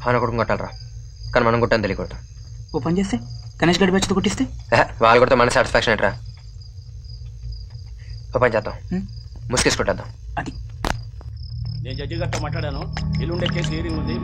ఆయన కొడుకు కొట్టాలరా, కానీ మనం కొట్టాను తెలియకూడదు. ఓ పని చేస్తే గణేష్ గడి బ్యాచ్తో కొట్టిస్తే వాళ్ళు కొడితే మన సాటిస్ఫాక్షన్ ఏంట్రా. ఓ పని చేద్దాం, ముసుకేసి కొట్టేద్దాం. అది నేను జడ్జి గారితో మాట్లాడాను. ఎల్లుండే కేసు హీరింగ్ ఉంది.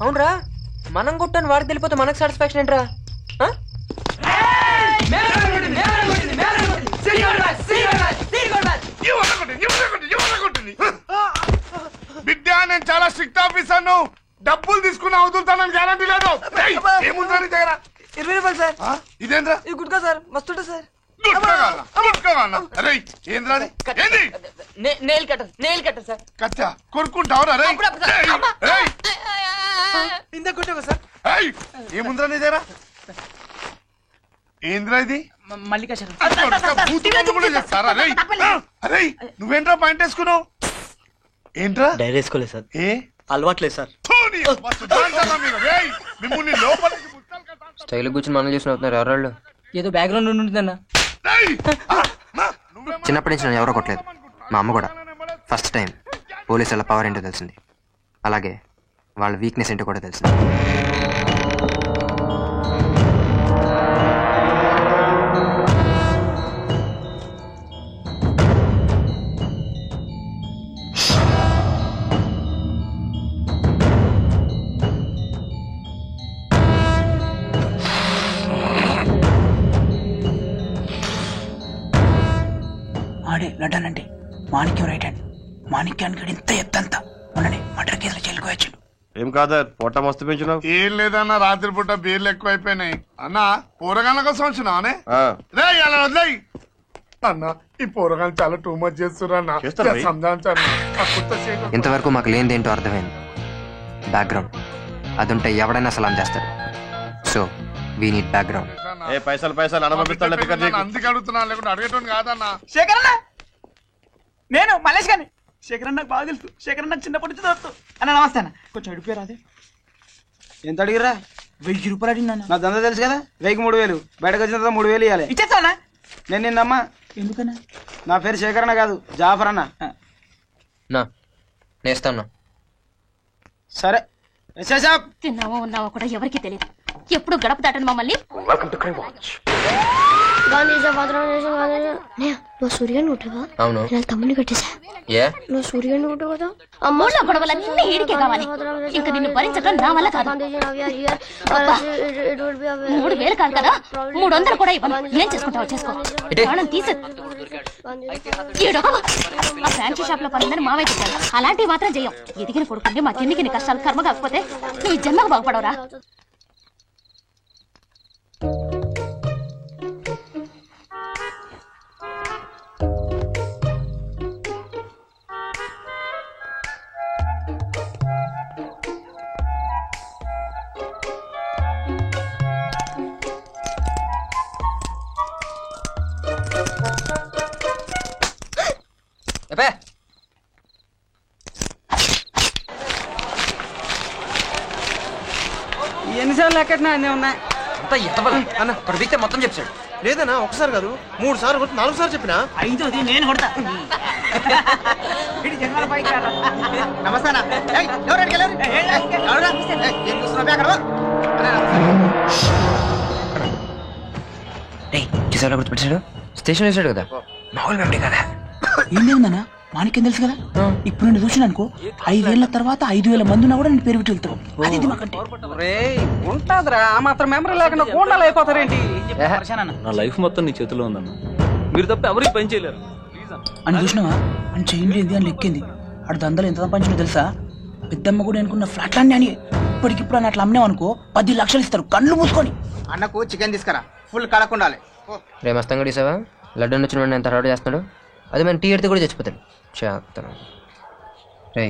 అవునరా, మనం కొట్టాను వాడికి తెలిపోతే మనకు సాటిస్ఫాక్షన్ ఏంట్రా. బిడ్డ నేను చాలా స్ట్రిక్ట్ ఆఫీసర్ను. డబ్బులు తీసుకుని అవుతుంటానని గ్యారంటీ లేదు. ఏముందా నీ దగ్గర? 20 రూపాయలు సార్. ఇదేంద్రా? ఇది గుడ్కా సార్, మస్తుంటా సార్. కచ్చా కొరుక్కుంటావురా? ఇందా కొట్టావా సార్? ఏముందిరా నీ దగ్గర? ఏంద్రా ఇది? మల్లికా చేస్తారా? అరే నువ్వేంట్రా పాయింట్ వేసుకున్నావు? ఏంట్రా? డైరీ వేసుకోలేదు సార్. ఏ అలవాట్లేదు సార్. స్టైల్ కూర్చొని మనం చూసిన అవుతున్నారు ఎవరాళ్ళు. ఏదో బ్యాక్గ్రౌండ్ ఉంటుందన్న. చిన్నప్పటి నుంచి నన్ను ఎవరో కొట్టలేదు, మా అమ్మ కూడా. ఫస్ట్ టైం పోలీసుల పవర్ ఏంటో తెలిసింది, అలాగే వాళ్ళ వీక్నెస్ ఏంటో కూడా తెలిసింది. ఆడే లడ్డానండి మాణిక్యం రైట్ హ్యాండ్. మాణిక్యానికి ఇంత ఎత్తంత మొన్ననే మర్డర్ కేసులో జైలుకు వచ్చాడు. ఏం కాదా పొట్ట మస్తు పెంచినావు? ఏం లేదన్నా, రాత్రి పూట బీర్లు ఎక్కువ అయిపోయినాయి అన్న. పోరగాళ్ళ కోసం వచ్చినావనే అలా వదిలేయి అన్న. ఈ పోరగాళ్ళు చాలా టూ మచ్ చేస్తున్నా. ఇంతవరకు మాకు లేనిదేంటో అర్థమైంది, బ్యాక్గ్రౌండ్. అదుంటే ఎవడైనా సలాం చేస్తాడు. So we need background. పైసలు అందుకే అడుగుతున్నా, లేకుంటే అడిగేటోని కాదన్నా. శేఖర్ అన్న, నేను మలేష్ గాని. శేఖర్ అన్న నాకు బాగా తెలుసు. శేఖర్ అన్న చిన్నప్పటి నుంచి తెలుసు అన్న. నమస్తే అన్న. కొంచెం అడిగిపోయారు అదే. ఎంత అడిగిరా? 1000 రూపాయలు అడిగినా. నా దందా తెలుసు కదా, 1000 బయటకు వచ్చిన తర్వాత 3000 ఇవ్వాలి. ఇచ్చేస్తానా? నేను నిన్నమ్మా. ఎందుకన్నా? నా పేరు శేఖర్ అన్న కాదు, జాఫర్ అన్న. నేస్తాను. సరే తిన్నావో ఉన్నావో కూడా ఎవరికి తెలియదు. ఎప్పుడు గడప దాటను మమ్మల్ని. నువ్వు సూర్యాన్ని కొట్టవా? అవును, తమ్ముని కట్టేసా. నువ్వు సూర్యాన్ని కొట్టు కదా. అమ్మోళ్ళ గొడవలన్నీ ఈడికే కావాలి. ఇంకా నిన్ను భరించడం నా వల్ల కాదు. 3000 కాదు కదా, 300 కూడా ఇవ్వను. ఏం చేసుకుంటావో చేసుకో. ప్రాణం తీసు. ఆ ఫ్యాన్సీ షాప్ లో పనుందని మావే చెప్పాడు. అలాంటివి మాత్రం చెయ్యం. ఎదిగిన కొడుకుంటే మా కిందికి కష్టాలు కర్మ కాకపోతే నువ్వు జన్మకు బాగుపడవరా. ఎన్నిసార్లు ఎక్కడినా అన్నీ ఉన్నాయి. అంతా ఎత్తబల అన్న, ప్రవీక్తే మొత్తం చెప్పాడు. లేదన్నా, ఒకసారి కాదు 3 సార్లు 4 సార్లు చెప్పినా. 5ది నేను కొడతా. నమస్తే చూసారా గుర్తుపెట్టాడు, స్టేషన్ వేసాడు కదా, మామూలు మెమరీ కదా. ఏం లేదన్నా, మాణిక్యం తెలుసు కదా. ఇప్పుడు నేను చూసిన అనుకో, 5 ఏళ్ల తర్వాత 5000 మంది ఉన్నా కూడా నేను పేరు పెట్టి వెళ్తావు. అది ఉంటదిరా, ఆ మాత్రం మెమరీ లేకుండా గోండాలు అయిపోతారేంటి? నా లైఫ్ మొత్తం నీ చేతిలో ఉందన్న. మీరు తప్ప ఎవరికి పని చేయలేరు అని చూసినావా? అని చేయండి ఏంది అని లెక్కింది. అటు దందలు ఎంత సంపాదించినా తెలుసా? పెద్దమ్మ కూడా అనుకున్న ఫ్లాట్లాండి అని ఇప్పటికిప్పుడు అని అట్లా అమ్మావనుకో 10 లక్షలు ఇస్తారు కళ్ళు మూసుకొని. అన్నకు చికెన్ తీసుకురా, ఫుల్ కడకుండాలి. రే మస్తంగా తీసావా? లడ్డు వచ్చిన ఎంత హడాడు చేస్తున్నాడు. అది మన టీ ఎడితే కూడా చచ్చిపోతాడు. చేస్తాను రే,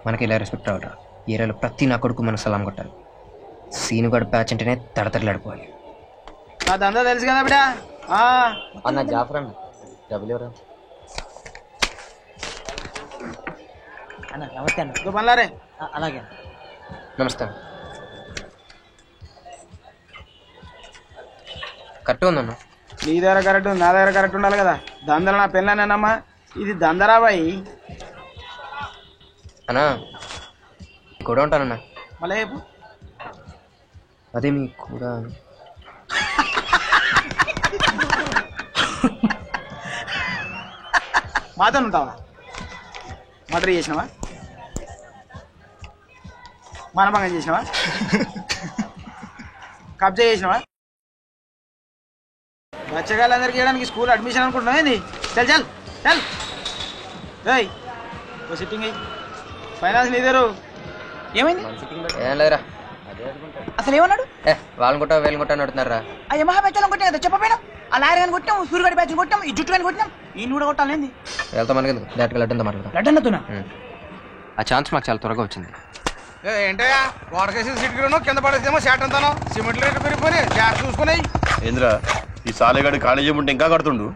మనకి ఇలా రెస్పెక్ట్ రావట్రా. ఏరియాలో ప్రతి నా కొడుకు మనకు సలాం కొట్టాలి. సీను గడు ప్యాచ్ అంటేనే తడతడలాడిపోవాలి. నా దందా తెలుసు కదా బిడ్డ. అన్న జాఫర్ అన్న, డబ్బులు ఎవరు? నమస్తే అన్న. పనులారే. అలాగే నమస్తే. కరెక్ట్ ఉందన్న. నీ దగ్గర కరెక్ట్ నా దగ్గర కరెక్ట్ ఉండాలి కదా. దందల నా పెళ్ళానమ్మా, ఇది దందరా బాయి. అన్నా కూడా ఉంటానన్నా. మళ్ళీ చెప్పు. అదే మీ కూడా మాతో ఉంటావా? మర్డర్ చేసినావా? మానభంగం చేసినావా? కబ్జా చేసినావా? బచ్చగాళ్ళందరికీ చేయడానికి స్కూల్ అడ్మిషన్ అనుకుంటున్నావు ఏంది? చల్ చల్ చల్. ఏయ్ సిట్టింగ్ అయ్యి ఫైనాన్స్ నీదేరు. ఏమైంది? ఏం లేదురా. అసలు ఏమన్నాడు? వాళ్ళని కొట్టా వీళ్ళని కొట్టా అడుగుతున్నారా? ఆ యమహా బ్యాచ్లను కొట్టాం కదా, చెప్పపోయినా. ఆ లాయర్ గాని కొట్టాం, సూర్యగడి బ్యాచ్ కొట్టాం, ఈ జుట్టు కానీ కొట్టాం, ఈ కూడా కొట్టాలేంది? వెళ్తా మనకి డైరెక్ట్గా లడ్డంతో మాట్లాడదాం. లడ్డన్నతోనా? ఆ ఛాన్స్ మాకు చాలా త్వరగా వచ్చింది. ఏంటయ్యా వాడకేసిన సిటీలోనూ కింద పడేసేమో షాట్ అంతాను సిమెంట్ రేట్లు పెరిగిపోయి జాగ్రత్త చూసుకున్నాయి. ఏంద్రా ఈ సాలేగాడి ఖాళీ చేయమంటే ఇంకా కడుతుండు.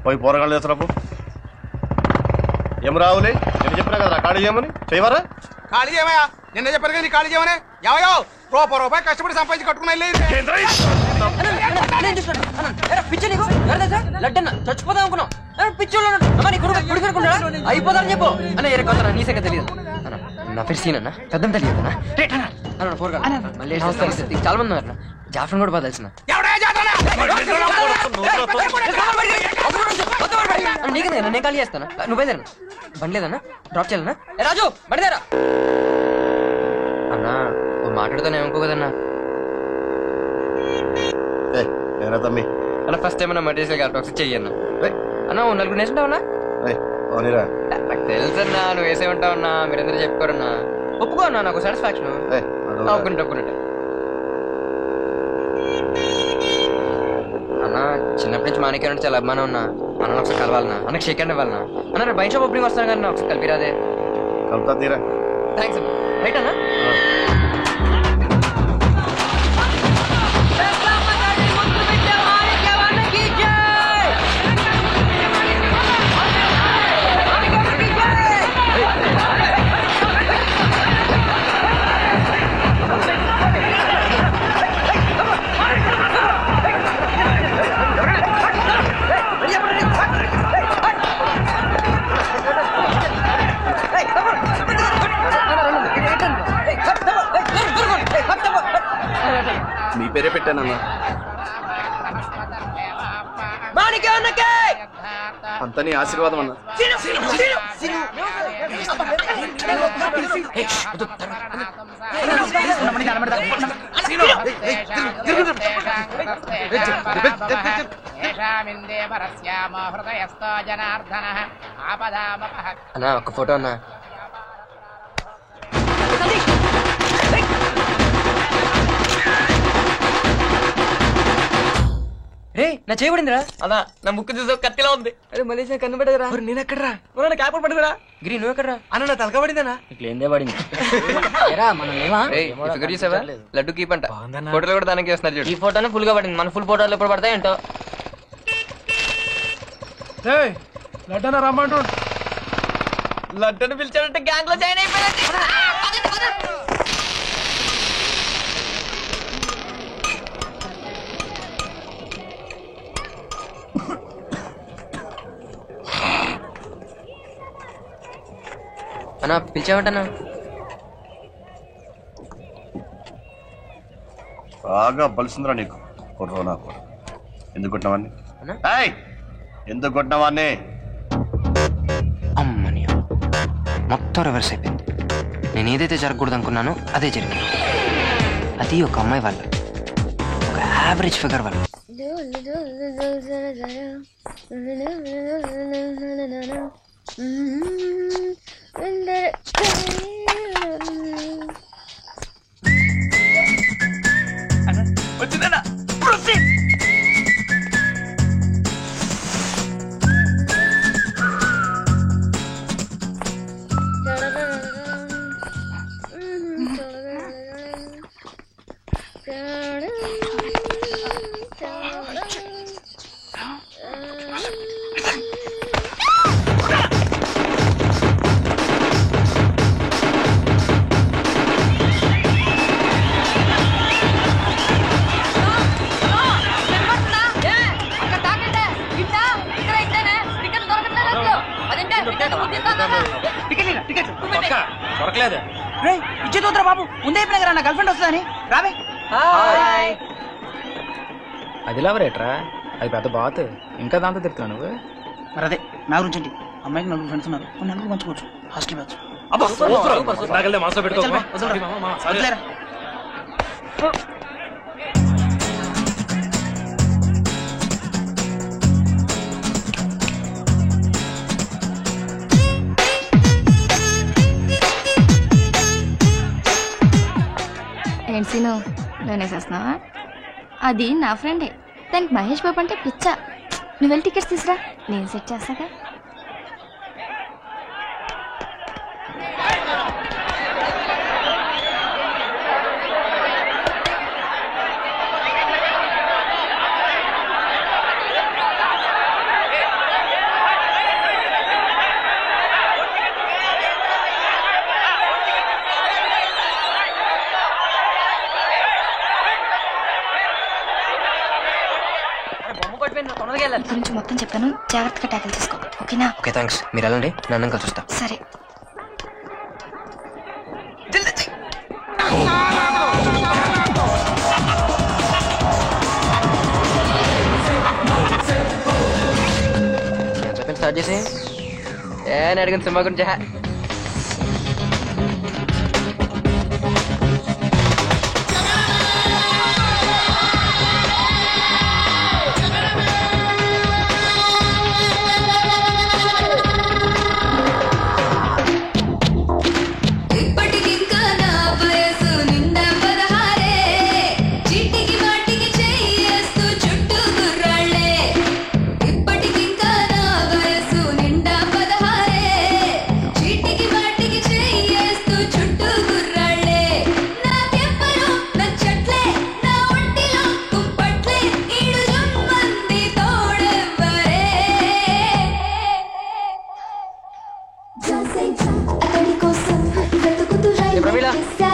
పోయి పోరగాళ్ళు చేస్తారా? ఏం రావులే, నేను చెప్పినా కదా ఖాళీ చేయమని. చేయవరా? ఖాళీ చేయమయ్యా, నిన్న చెప్పారు కదా ఖాళీ చేయమని. ఎవయో రూపాయి కష్టపడి సంపాదించి కట్టుకున్నా లడ్డన్న చచ్చిపోదాం అనుకున్నాం. అయిపోదా చెప్పు అన్న. ఏ కొంత నీ సంగతి తెలియదు అన్న. నా పేరు సీన్ అన్న, పెద్దం తెలియదు అన్న. మళ్ళీ చాలా మంది ఉన్నారు. జాఫర్ కూడా బాగా తెలిసిన. నీకు నేను ఖాళీ చేస్తానా? నువ్వు బయలుదేరనా? బండి లేదన్నా? డ్రాప్ చేయాలన్నా? రాజు బండిదేరా అన్నా. ఓ మాట్లాడుతానే అనుకో కదన్నా. తమ్మి అన్న ఫస్ట్ టైం అన్న మటీరియల్ టాక్సిక్ చెయ్యన్నా. అన్న ఓ నలుగురు నేర్చుంటావన్నా? నాకు తెలుసన్నా నువ్వు వేసే ఉంటావన్నా. మీరందరూ చెప్పుకోరన్నా. ఒప్పుకో అన్నా, నాకు సాటిస్ఫాక్షన్. ఒప్పుకున్నట్టు అన్న. చిన్నప్పటి నుంచి మానేకారంటే చాలా అభిమానం ఉన్నా. అన్న ఒకసారి కలవాలన్నా. అన్నకు షేక్ హ్యాండ్ ఇవ్వాలన్నా. అన్న నేను బైక్ షాప్ ఓపెనింగ్ వస్తాను కానీ ఒకసారి కలిపిరాదే. కలుపుతా తీరా. థ్యాంక్స్ అన్న. రైట్ అన్నా. మీ పేరే పెట్టానన్నా. అంత నీ ఆశీర్వాదం అన్నా. అన్నా ఒక ఫోటో అన్నా. రే నా చేయబడిందిరా అలా. నా ముక్కు చూసా కత్తిలా ఉంది. అరే మలేషియా కన్ను పడేదిరా. నేను ఎక్కడరా? క్యాప్ పడుకురా. గిరి నువ్వు ఎక్కడరా? అన్న నా తలక పడిందనా? ఇట్లేందే పడింది. ఫిగర్ చూసావా? లడ్డు కీప్ అంట. ఫోటోలు కూడా దానికి వేస్తున్నారు చూడు. ఈ ఫోటోనే ఫుల్ గా పడింది. మన ఫుల్ ఫోటోలు ఎప్పుడు పడతాయి ఏంటో. లడ్డన రమ్మంటు. లడ్డుని పిలిచాడంటే గ్యాంగ్ లో జాయిన్ అయిపోయింది. అన్నా పిలిచామంటన్నా. బాగా బలిసిందిరా నీకు కొట్టు. ఎందుకు కొట్టినవాన్ని? ఎందుకు కొట్టినవాన్ని? అమ్మని మొత్తం రివర్స్ అయిపోయింది. నేను ఏదైతే జరగకూడదు అనుకున్నానో అదే జరిగింది. అది ఒక అమ్మాయి వల్ల, ఒక యావరేజ్ ఫిగర్ వల్ల. వచ్చిందన్నా. దొరకలేదు. రే ఇచ్చేదోద్రా బాబు, ముందే అయిపోయినా కదా నా గర్ల్ ఫ్రెండ్ వస్తుందని. రావే. అది లవరేట్రా, అది పెద్ద బాత్. ఇంకా దాంతో తిరుగుతున్నావు నువ్వు. మరి అదే నా గురించి ఏంటి, అమ్మాయికి 4 ఫ్రెండ్స్ ఉన్నారు, 4 మంచుకోవచ్చు. Hostel batch. వదిలేరా. ఏంటి సీను, నేనేసేస్తున్నావా? అది నా ఫ్రెండే, దానికి మహేష్ బాబు అంటే పిచ్చా. నువ్వు వెళ్ళి టికెట్స్ తీసురా, నేను సెట్ చేస్తాగా. గురించి మొత్తం చెప్పాను, జాగ్రత్తగా ట్యాకిల్ తీసుకో, ఓకేనా? Okay thanks. మీరు వెళ్ళండి, నన్ను కలిసి వస్తా. సరే. స్టార్ట్ చేసి అడిగిన సినిమా గురించి.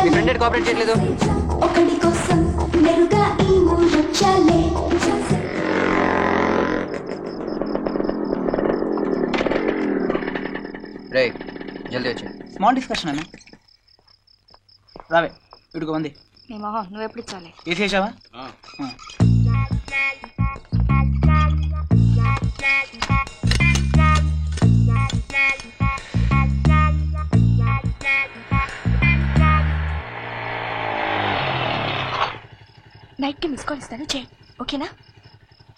మీ ఫ్రెండ్ కోఆపరేట్ చేయట్లేదు. రే జల్దీ వచ్చి. స్మాల్ డిస్కషన్ అన్న. రావే, ఇడుగు మంది. నీ మొహం నువ్వు ఎప్పుడు ఇచ్చాలి? ఏసి చేసావా? నైట్కి మిస్ కాల్ ఇస్తాను, చేయి, ఓకేనా?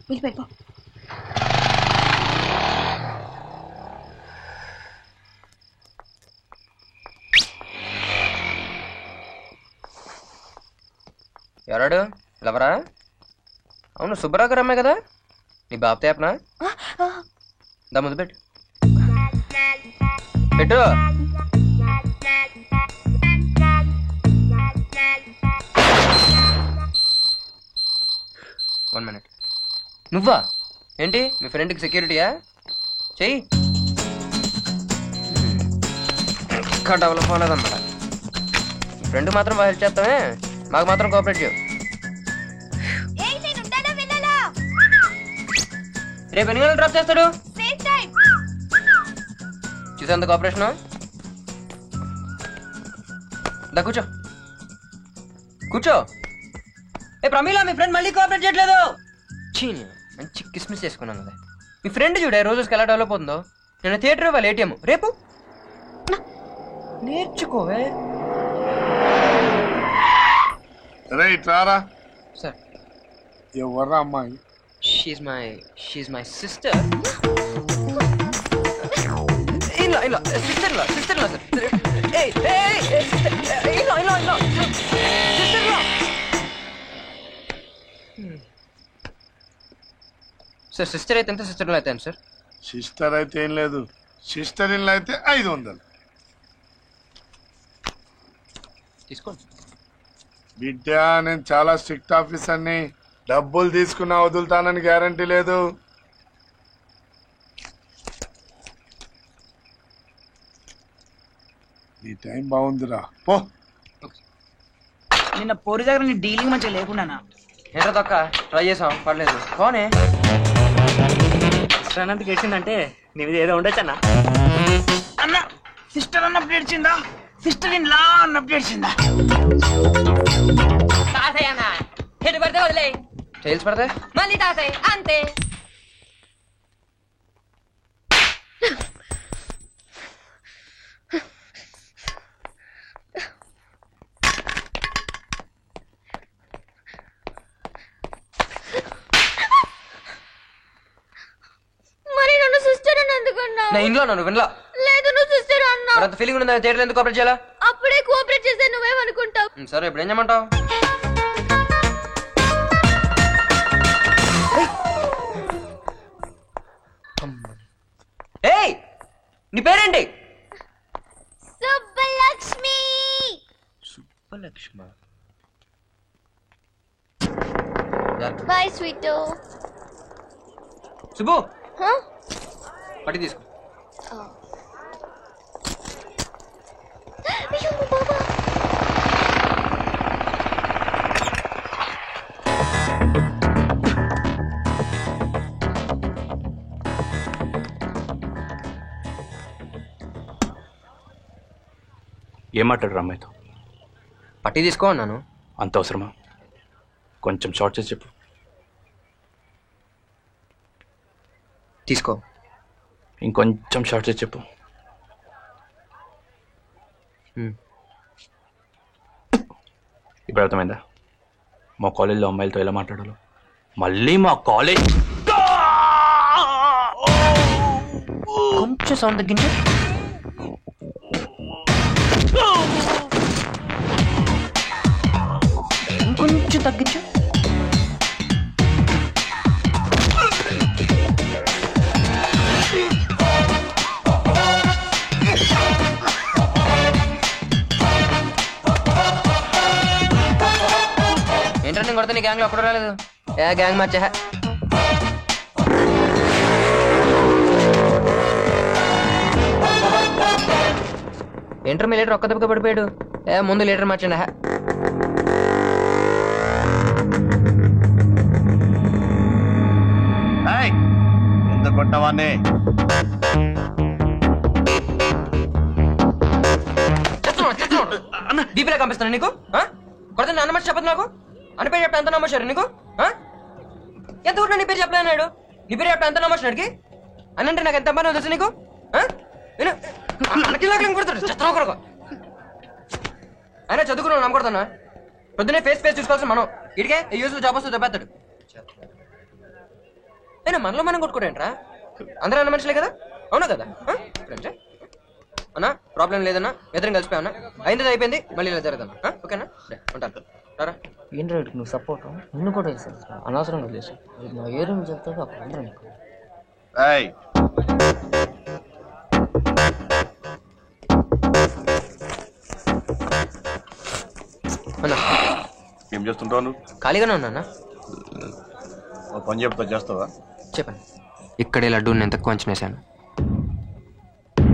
వెళ్ళిపోయిపో. ఎవరాడు? లవరా? అవును, సుబ్బరావు అమ్మాయి కదా, నీ బాబు తేపనా? దా ముందు పెట్టు పెట్టు. One minute. నువ్వా? ఏంటి మీ ఫ్రెండ్కి సెక్యూరిటీయా? చెయ్యి. ఇంకా డెవలప్ అవ్వలేదన్నమాట. మీ ఫ్రెండ్ మాత్రం బాగా హెల్ప్ చేస్తామే, మాకు మాత్రం కోఆపరేట్ చేయవు. రేపు ఎన్ని గంటలు డ్రాప్ చేస్తాడు? చూసేంత కోఆపరేషను. దా కూర్చో కూర్చో. ఏ ప్రమీల, మీ ఫ్రెండ్ మళ్ళీ కోఆపరేట్ చేయట్లేదు. చీని మంచి కిస్మిస్ చేసుకున్నాను కదా. మీ ఫ్రెండ్ చూడే రోజుకి ఎలా డెవలప్ అవుతుందో. నేను థియేటర్ ఇవ్వాలి, ఏటీఎం రేపు నేర్చుకోవే. రైట్ రారా సార్. ఎవర్రా అమ్మాయి? She's my sister. ఇలా ఇలా సిస్టర్ లా సార్. ఏయ్ ఏయ్ ఇలా ఇలా ఇలా సిస్టర్ లా. సార్ సిస్టర్ అయితే ఎంత, సిస్టర్ అయితే ఎంత సార్? సిస్టర్ అయితే ఏం లేదు, సిస్టర్ ఇన్ అయితే 500. తీసుకోండి. బిడ్డ, నేను చాలా స్ట్రిక్ట్ ఆఫీసర్ని, డబ్బులు తీసుకున్నా వదులుతానని గ్యారంటీ లేదు. నీ టైం బాగుందిరా, పో. నిన్న పోరి దగ్గర నీ డీలింగ్ మంచిగా లేకుండా. ఏంటో తొక్క ట్రై చేసాం, పర్లేదు. పోనే అనంతకి గెలిచిందంటే నీ మీద ఏదో ఉండొచ్చన్నా. అన్న సిస్టర్ అన్నప్పుడు ఏడ్చిందా, సిస్టర్ ఇన్ లా అన్నప్పుడు ఏడ్చిందా? ఎటు పడితే వదిలే చేల్చి పడితే మళ్ళీ తాసాయి అంతే. మరి నన్ను సిస్టర్ అని ఎందుకన్నా? నా ఇంట్లో నన్ను వినలా. లేదు నువ్వు సిస్టర్ అన్నా. అంత ఫీలింగ్ ఉందా థియేటర్ ఎందుకు కోఆపరేట్ చేయాలా? అప్పుడే కోఆపరేట్ చేస్తే నువ్వేమనుకుంటావు? సరే ఇప్పుడు ఏం చేయమంటావు? ఏయ్ నీ పేరేంటి? సుబ్బలక్ష్మి. సుబ్బలక్ష్మ. బాయ్ స్వీట్. సుబ్బు పట్టి తీసుకో. అయ్యో బాబా. ఏం మాట్లాడరు అమ్మాయితో? పట్టి తీసుకో అన్నాను. అంత అవసరమా? కొంచెం షార్ట్ చేసి చెప్పు. తీసుకో. ఇంకొంచెం షార్ట్ చేసి చెప్పు. ఇప్పుడు అర్థమైందా మా కాలేజ్లో అమ్మాయిలతో ఎలా మాట్లాడాలో? మళ్ళీ మా కాలేజ్ కొంచెం సౌండ్ తగ్గించు. ఇంకొంచెం తగ్గించు. ఏంటంటే నేను కొడితే నీ గ్యాంగ్లో అప్పుడు రాలేదు. ఏ గ్యాంగ్ మార్చా? ఇంటర్ మీ లీటర్ ఒక్క దెబ్బగా పడిపోయాడు. ఏ ముందు లీటర్ మార్చండి. ఎందుకు కొట్టవాన్ని? డీపీలో కనిపిస్తాను నీకు. కొడితే నా నమ్మచ్చు చెప్పదు నాకు. అని పేరు చెప్తా ఎంత నమ్మచ్చారు నీకు? ఎంత ఊరు నీ పేరు చెప్పలేనాడు. నీ పేరు చెప్తా ఎంత నమ్మచ్చినాడికి అని అంటే నాకు ఎంత పని తెలుసు నీకు? కొడతాడు చెత్త కొరకు. అయినా చదువుకున్నావు నమ్మకూడదన్నా. పొద్దున్నే ఫేస్ చూసుకోవాల్సిన మనం ఇడికే యూజ్లో జాబ్ వస్తూ దెబ్బేస్తాడు. అయినా మనలో మనం కొట్టుకోడేంట్రా? అందరూ అన్న మనుషులే కదా. అవునా కదా? అన్నా ప్రాబ్లం లేదన్నా. ఇద్దరం కలిసిపోయాన్నా. అయింది అయిపోయింది. మళ్ళీ ఇలా జరగదన్నా. ఓకేనా? ఉంటాను. రారా. ఏంటి రేటు నువ్వు సపోర్ట్ నిన్ను కూడా వేసాను అనవసరంగా వదిలేసి నా ఏ రూమ్ చెప్తావు అక్కడ అందరూ నీకు. అన్నా ఏం చేస్తుంటావు నువ్వు? ఖాళీగానే ఉన్నా. పని చెప్తా చేస్తావా? చెప్పండి. ఇక్కడే లడ్డూ నేను తక్కువ అంచనేసాను.